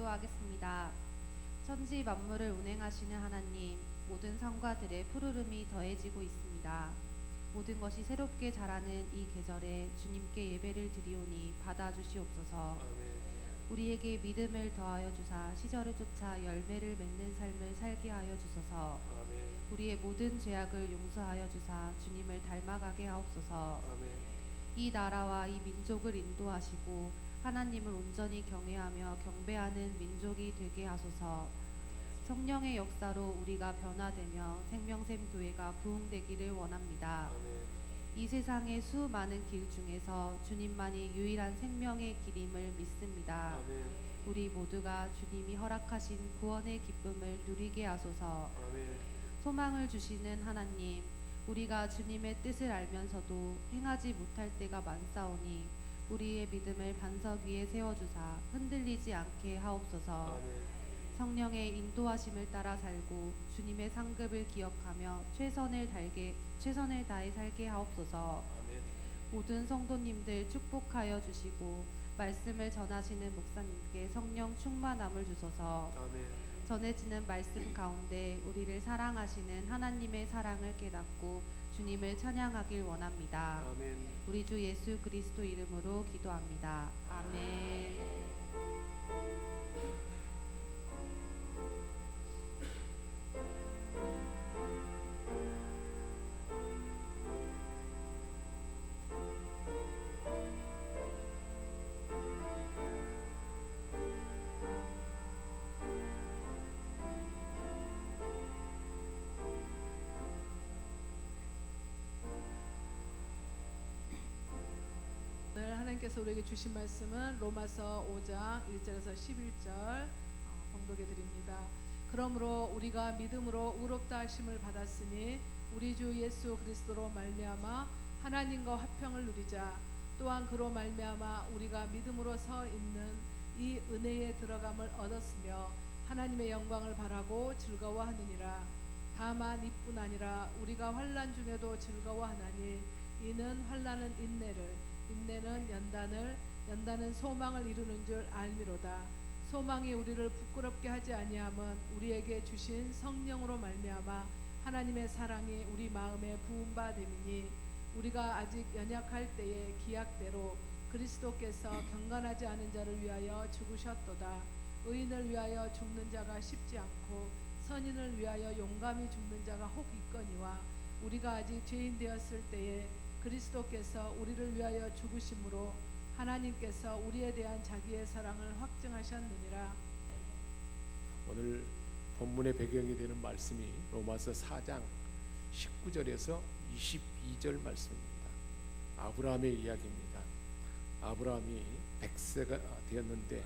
기도하겠습니다. 천지 만물을 운행하시는 하나님, 모든 산과 들에 푸르름이 더해지고 있습니다. 모든 것이 새롭게 자라는 이 계절에 주님께 예배를 드리오니 받아주시옵소서. 우리에게 믿음을 더하여 주사 시절을 쫓아 열매를 맺는 삶을 살게 하여 주소서. 우리의 모든 죄악을 용서하여 주사 주님을 닮아가게 하옵소서. 이 나라와 이 민족을 인도하시고 하나님을 온전히 경외하며 경배하는 민족이 되게 하소서. 성령의 역사로 우리가 변화되며 생명샘 교회가 부흥되기를 원합니다. 이 세상의 수많은 길 중에서 주님만이 유일한 생명의 길임을 믿습니다. 우리 모두가 주님이 허락하신 구원의 기쁨을 누리게 하소서. 소망을 주시는 하나님, 우리가 주님의 뜻을 알면서도 행하지 못할 때가 많사오니 우리의 믿음을 반석 위에 세워주사 흔들리지 않게 하옵소서. 성령의 인도하심을 따라 살고 주님의 상급을 기억하며 최선을 다해 살게 하옵소서. 모든 성도님들 축복하여 주시고 말씀을 전하시는 목사님께 성령 충만함을 주소서. 전해지는 말씀 가운데 우리를 사랑하시는 하나님의 사랑을 깨닫고 주님을 찬양하길 원합니다. 우리 주 예수 그리스도 이름으로 기도합니다. 아멘. 오늘 하나님께서 우리에게 주신 말씀은 로마서 5장 1절에서 11절 봉독해 드립니다. 그러므로 우리가 믿음으로 의롭다 하심을 받았으니 우리 주 예수 그리스도로 말미암아 하나님과 화평을 누리자. 또한 그로 말미암아 우리가 믿음으로 서 있는 이 은혜에 들어감을 얻었으며 하나님의 영광을 바라고 즐거워하느니라. 다만 이뿐 아니라 우리가 환난 중에도 즐거워하나니 이는 환난은 인내는 연단을, 연단은 소망을 이루는 줄 알미로다. 소망이 우리를 부끄럽게 하지 아니함은 우리에게 주신 성령으로 말미암아 하나님의 사랑이 우리 마음에 부은 바 됨이니 우리가 아직 연약할 때에 기약대로 그리스도께서 경건하지 않은 자를 위하여 죽으셨도다. 의인을 위하여 죽는 자가 쉽지 않고 선인을 위하여 용감히 죽는 자가 혹 있거니와 우리가 아직 죄인 되었을 때에 그리스도께서 우리를 위하여 죽으심으로 하나님께서 우리에 대한 자기의 사랑을 확증하셨느니라. 오늘 본문의 배경이 되는 말씀이 로마서 4장 19절에서 22절 말씀입니다. 아브라함의 이야기입니다. 아브라함이 100세가 되었는데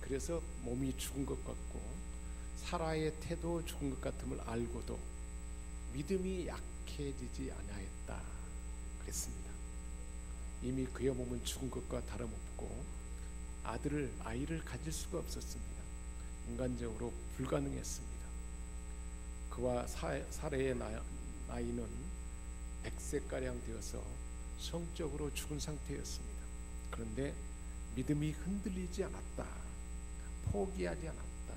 그래서 몸이 죽은 것 같고 사라의 태도 죽은 것 같음을 알고도 믿음이 약해지지 아니하였다 그랬습니다. 이미 그의 몸은 죽은 것과 다름없고 아이를 가질 수가 없었습니다. 인간적으로 불가능했습니다. 그와 사라의 나이는 100세가량 되어서 성적으로 죽은 상태였습니다. 그런데 믿음이 흔들리지 않았다, 포기하지 않았다,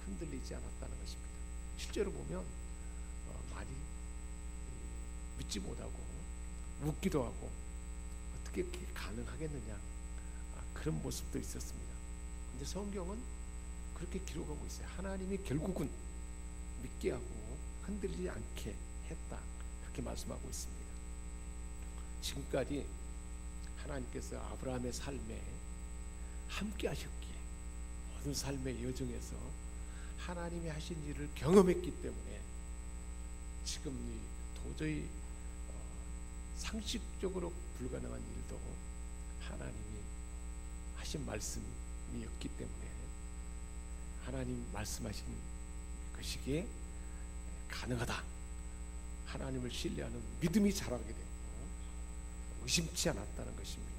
흔들리지 않았다는 것입니다. 실제로 보면 많이 믿지 못하고 웃기도 하고 어떻게 그게 가능하겠느냐 그런 모습도 있었습니다. 그런데 성경은 그렇게 기록하고 있어요. 하나님이 결국은 믿게 하고 흔들리지 않게 했다 그렇게 말씀하고 있습니다. 지금까지 하나님께서 아브라함의 삶에 함께 하셨기에 모든 삶의 여정에서 하나님이 하신 일을 경험했기 때문에 지금 도저히 상식적으로 불가능한 일도 하나님이 하신 말씀이었기 때문에 하나님 말씀하신 그 시기에 가능하다. 하나님을 신뢰하는 믿음이 자라게 되고 의심치 않았다는 것입니다.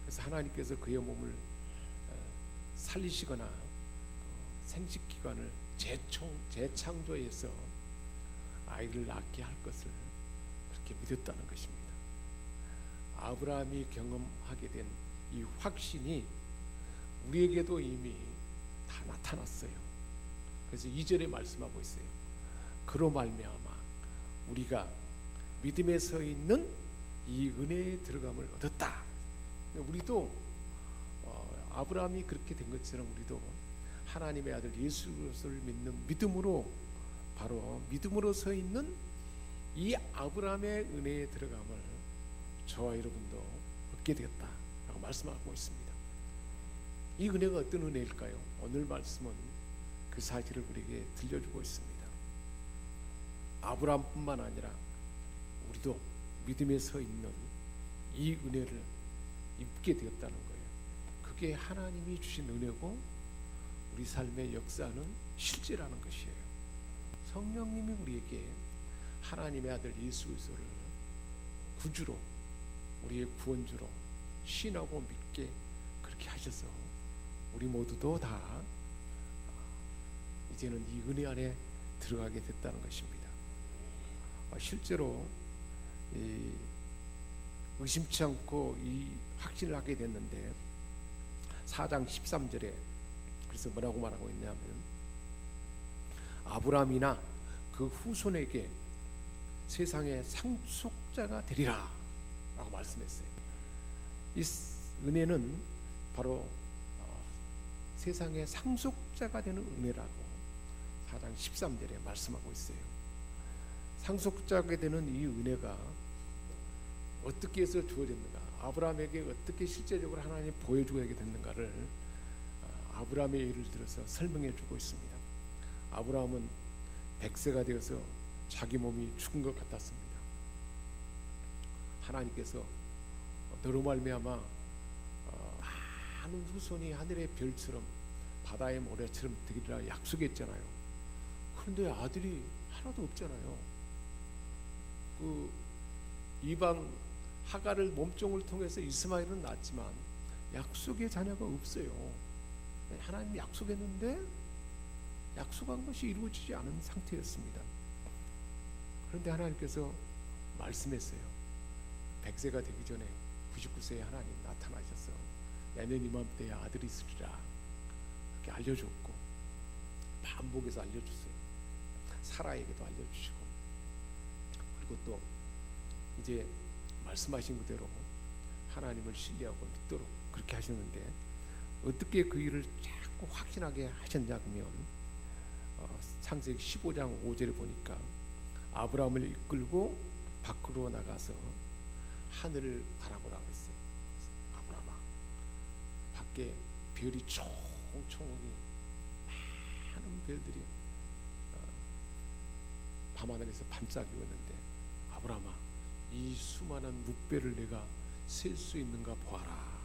그래서 하나님께서 그의 몸을 살리시거나 생식기관을 재창조해서 아이를 낳게 할 것을 그렇게 믿었다는 것입니다. 아브라함이 경험하게 된 이 확신이 우리에게도 이미 다 나타났어요. 그래서 2절에 말씀하고 있어요. 그로 말미암아 우리가 믿음에 서 있는 이 은혜의 들어감을 얻었다. 우리도 아브라함이 그렇게 된 것처럼 우리도 하나님의 아들 예수 그리스도를 믿는 믿음으로, 바로 믿음으로 서 있는 이 아브라함의 은혜에 들어감을 저와 여러분도 얻게 되었다라고 말씀하고 있습니다. 이 은혜가 어떤 은혜일까요? 오늘 말씀은 그 사실을 우리에게 들려주고 있습니다. 아브라함뿐만 아니라 우리도 믿음에 서 있는 이 은혜를 입게 되었다는 거예요. 그게 하나님이 주신 은혜고 우리 삶의 역사는 실제라는 것이에요. 성령님이 우리에게 하나님의 아들 예수 그리스도를 구주로, 우리의 구원주로 신하고 믿게 그렇게 하셔서 우리 모두도 다 이제는 이 은혜 안에 들어가게 됐다는 것입니다. 실제로 의심치 않고 이 확신을 하게 됐는데 4장 13절에 그래서 뭐라고 말하고 있냐면 아브라함이나 그 후손에게 세상의 상속자가 되리라 라고 말씀했어요. 이 은혜는 바로 세상의 상속자가 되는 은혜라고 4장 13절에 말씀하고 있어요. 상속자가 되는 이 은혜가 어떻게 해서 주어졌는가, 아브라함에게 어떻게 실제적으로 하나님이 보여주게 됐는가를 아브라함의 예를 들어서 설명해 주고 있습니다. 아브라함은 100세가 되어서 자기 몸이 죽은 것 같았습니다. 하나님께서 너로 말미암아 많은 후손이 하늘의 별처럼 바다의 모래처럼 되리라 약속했잖아요. 그런데 아들이 하나도 없잖아요. 그 이방 하갈을 몸종을 통해서 이스마엘은 낳았지만 약속의 자녀가 없어요. 하나님이 약속했는데 약속한 것이 이루어지지 않은 상태였습니다. 그런데 하나님께서 말씀했어요. 100세가 되기 전에 99세에 하나님 나타나셔서 내년 이맘때에 아들이 있으리라 그렇게 알려줬고, 반복해서 알려주세요. 사라에게도 알려주시고, 그리고 또 이제 말씀하신 그대로 하나님을 신뢰하고 믿도록 그렇게 하셨는데, 어떻게 그 일을 자꾸 확신하게 하셨냐면 창세기 15장 5절에 보니까 아브라함을 이끌고 밖으로 나가서 하늘을 바라보라고 했어요. 아브라함아, 밖에 별이 총총하게 많은 별들이 밤하늘에서 반짝이었는데, 아브라함아, 이 수많은 묵배를 내가 셀 수 있는가 보아라.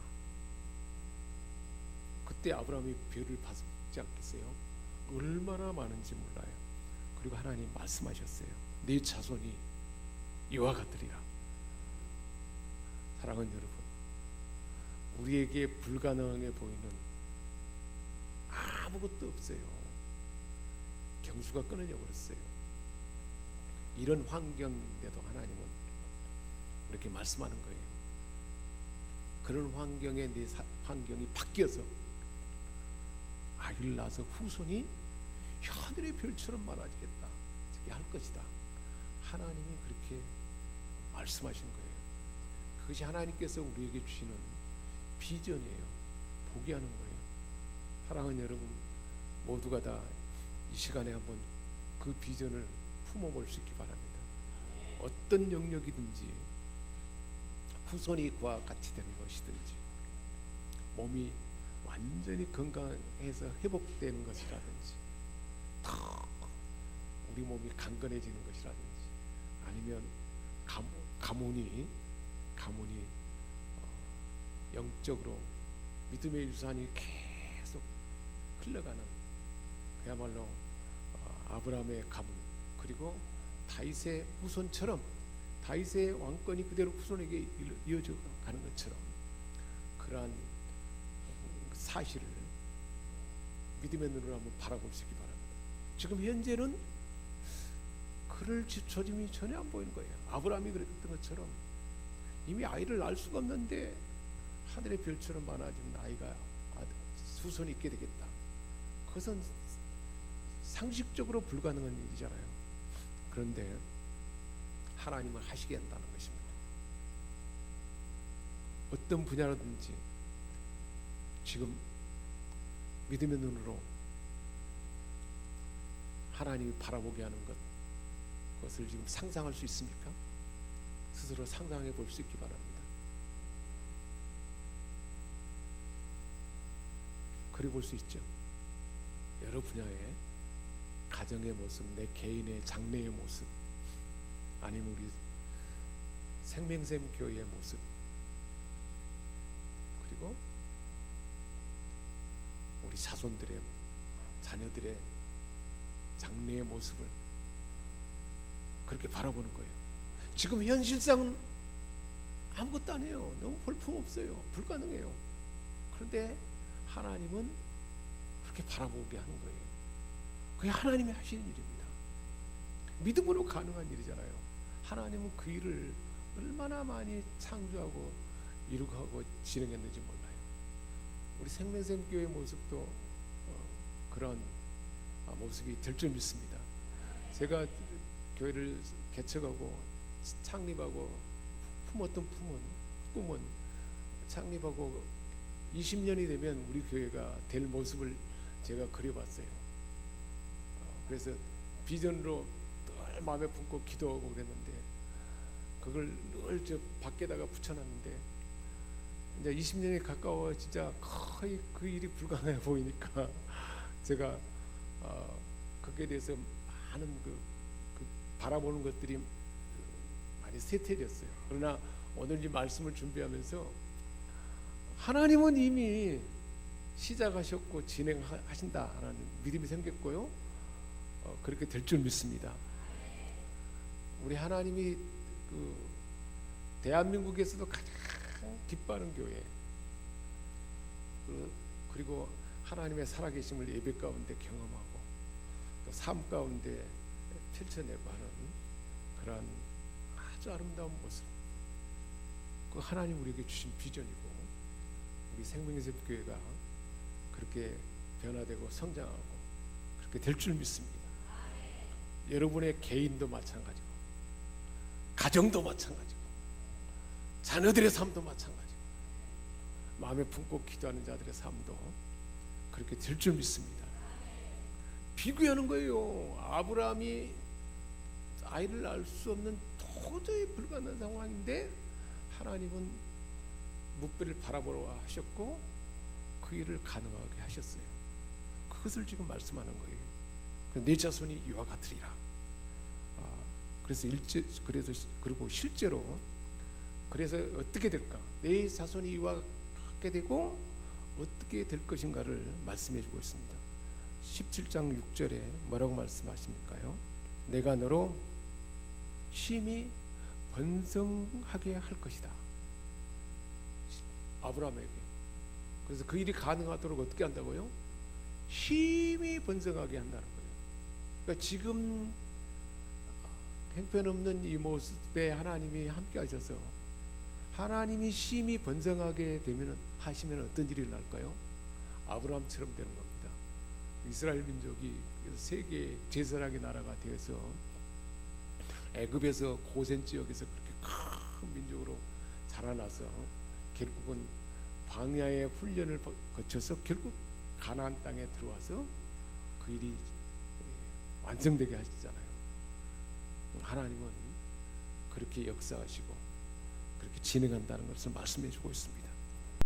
그때 아브라함이 별을 봤지 않겠어요? 얼마나 많은지 몰라요. 그리고 하나님 말씀하셨어요. 네 자손이 이와 같으리라. 사랑하는 여러분, 우리에게 불가능해 보이는 아무것도 없어요. 경수가 끊어져 버렸어요. 이런 환경인데도 하나님은 이렇게 말씀하는 거예요. 그런 환경에 내 환경이 바뀌어서 아기를 낳아서 후손이 하늘의 별처럼 많아지겠다, 저게 할 것이다. 하나님이 그렇게 말씀하신 거예요. 그것이 하나님께서 우리에게 주시는 비전이에요. 보게 하는 거예요. 사랑하는 여러분, 모두가 다 이 시간에 한번 그 비전을 품어볼 수 있기 바랍니다. 어떤 영역이든지 후손이 그와 같이 되는 것이든지, 몸이 완전히 건강해서 회복되는 것이라든지, 우리 몸이 강건해지는 것이라든지, 아니면 가문이 영적으로 믿음의 유산이 계속 흘러가는, 그야말로 아브라함의 가문, 그리고 다윗의 후손처럼 다윗의 왕권이 그대로 후손에게 이어져 가는 것처럼 그러한 사실을 믿음의 눈으로 한번 바라볼 수 있기 바랍니다. 지금 현재는 그럴 조짐이 전혀 안 보이는 거예요. 아브라함이 그랬던 것처럼 이미 아이를 낳을 수가 없는데 하늘의 별처럼 많아진 아이가 후손이 있게 되겠다. 그것은 상식적으로 불가능한 일이잖아요. 그런데 하나님은 하시게 한다는 것입니다. 어떤 분야라든지 지금 믿음의 눈으로 하나님이 바라보게 하는 것, 그것을 지금 상상할 수 있습니까? 스스로 상상해 볼 수 있기 바랍니다. 그래 볼 수 있죠. 여러 분야의 가정의 모습, 내 개인의 장래의 모습, 아니면 우리 생명샘 교회의 모습, 그리고 우리 자손들의, 자녀들의 장래의 모습을 그렇게 바라보는 거예요. 지금 현실상은 아무것도 아니에요. 너무 볼품없어요. 불가능해요. 그런데 하나님은 그렇게 바라보게 하는 거예요. 그게 하나님이 하시는 일입니다. 믿음으로 가능한 일이잖아요. 하나님은 그 일을 얼마나 많이 창조하고 이룩하고 진행했는지 몰라요. 우리 생명샘 교회 모습도 그런 모습이 될 줄 믿습니다. 제가 교회를 개척하고 창립하고 품었던 꿈은 창립하고 20년이 되면 우리 교회가 될 모습을 제가 그려봤어요. 그래서 비전으로 늘 마음에 품고 기도하고 그랬는데 그걸 늘 저 밖에다가 붙여놨는데 이제 20년이 가까워 진짜 거의 그 일이 불가능해 보이니까 제가 거기에 대해서 많은 그 바라보는 것들이 많이 쇠퇴됐어요. 그러나 오늘 이 말씀을 준비하면서 하나님은 이미 시작하셨고 진행하신다라는 믿음이 생겼고요. 그렇게 될 줄 믿습니다. 우리 하나님이 그 대한민국에서도 가장 기뻐하는 교회, 그리고 하나님의 살아계심을 예배 가운데 경험하고 또 삶 가운데 펼쳐내고 하는 그런 아주 아름다운 모습, 그 하나님 우리에게 주신 비전이고 우리 생명샘 교회가 그렇게 변화되고 성장하고 그렇게 될 줄 믿습니다. 여러분의 개인도 마찬가지고 가정도 마찬가지고 자녀들의 삶도 마찬가지고 마음에 품고 기도하는 자들의 삶도 그렇게 될 줄 믿습니다. 비교하는 거예요. 아브라함이 아이를 낳을 수 없는 도저히 불가능한 상황인데 하나님은 묵배를 바라보러 하셨고 그 일을 가능하게 하셨어요. 그것을 지금 말씀하는 거예요. 내 자손이 이와 같으리라. 그리고 실제로 그래서 어떻게 될까? 내 자손이 이와 같게 되고 어떻게 될 것인가를 말씀해 주고 있습니다. 17장 6절에 뭐라고 말씀하십니까요? 내가 너로 심히 번성하게 할 것이다. 아브라함에게. 그래서 그 일이 가능하도록 어떻게 한다고요? 심히 번성하게 한다는 거예요. 그러니까 지금 형편없는 이 모습에 하나님이 함께 하셔서 하나님이 심히 번성하게 하시면 어떤 일이 일어날까요? 아브라함처럼 되는 겁니다. 이스라엘 민족이 세계 제사락의 나라가 되어서 애굽에서 고센 지역에서 그렇게 큰 민족으로 자라나서 결국은 광야의 훈련을 거쳐서 결국 가나안 땅에 들어와서 그 일이 완성되게 하시잖아요. 하나님은 그렇게 역사하시고 그렇게 진행한다는 것을 말씀해 주고 있습니다.